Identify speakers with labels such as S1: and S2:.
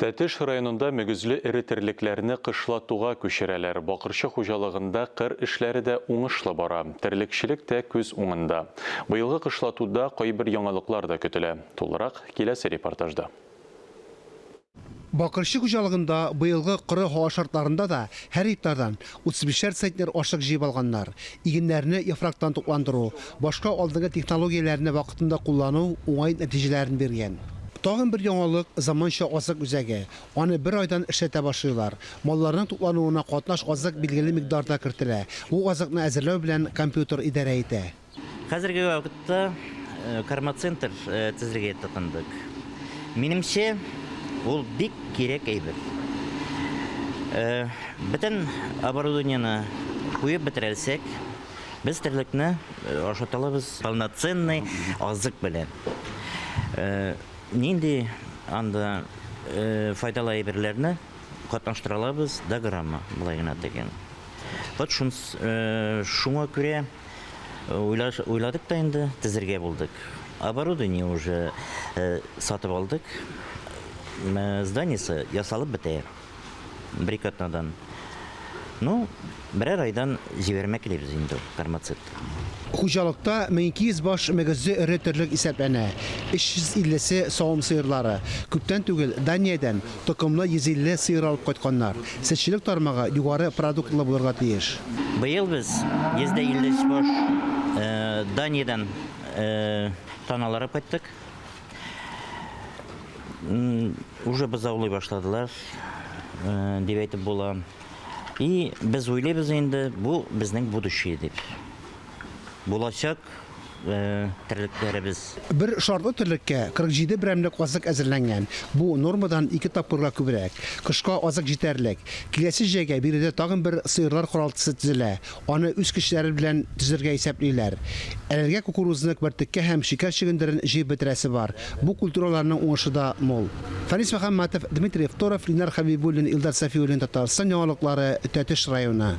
S1: Тәтеш районында мөгізлі әрі қышлатуға көшірәлер. Бақыршы хужалығында қыр ішлері де оңышлы бара. Тірлікшілік те көз оңында. Бұйылғы қышлатуда қойбір яңалықлар да көтілі. Толырақ келесі репортажда.
S2: Бақыршы хужалығында бұйылғы қыры хава шартларында да әр гектардан 35 центнер ашық жиып алғаннар. Игенләрне яфрактан топландыру, башка алдыңғы технологияләрне вакытында куллану уңай нәтиҗәләрен биргән. Тагын бер яңалык заманча азык үзәге. Аны бер айдан эшләтә башлыйлар. Малларның туплануына катнаш азык билгеле микъдарда кертелә. Бу азыкны әзерләү белән компьютер идарә итә.
S3: Хәзерге вакытта кармацентр төзергә тотындык. Минемчә, ул бик кирәк әйбер. Бөтен оборудованиены куеп бетерәлсәк, без терлекне ашаталабыз полноценный азык белән. Нинди анда файдалы әйберләрне катнаштыралабыз да грамма булай гына дигән. Вот шуңа күрә уйладык та инде төзергә булдык. Оборудование уже сатып алдык. Зданиесе ясалып бетә. Брикатнадан. Ну, берәр айдан җибәрмәк киләбез инде кармацет.
S2: Хуҗалыкта 1200 баш мөгезе эре төрлек исәпләнә. 350-се савым сыерлары. Күптән түгел Даниядән токымлы 150 сыер алып кайтканнар. Сәтчелек тармагы югары продуктлы булырга тиеш.
S3: Быел без 150 баш Даниядән таналары кайттык. Уже без аулый башладылар. Дип әйтеп була. И без уйлыйбыз инде, бу безнең будущее дип. Булачак тірліктеріміз.
S2: Bir шартлы терлеккә 47 берәмлек азык әзерләнгән. Бу нормадан 2 тапкырга күбрәк. Кышка азык җитәрлек. Киләсе җәйгә биредә тагын бер сыерлар коралтысы төзелә. Аны үз көчләре белән төзергә исәплиләр. Әлегә кукурузны бертеккә һәм шикәр чигендерен җыеп бетерәсе бар. Бу культураларның уңышы да мол. Фанис Мөхәммәтов, Дмитрий Евторов, Линар Хабибуллин, Илдар Сафиуллин, Татарстан яңалыклары, Тәтеш районы.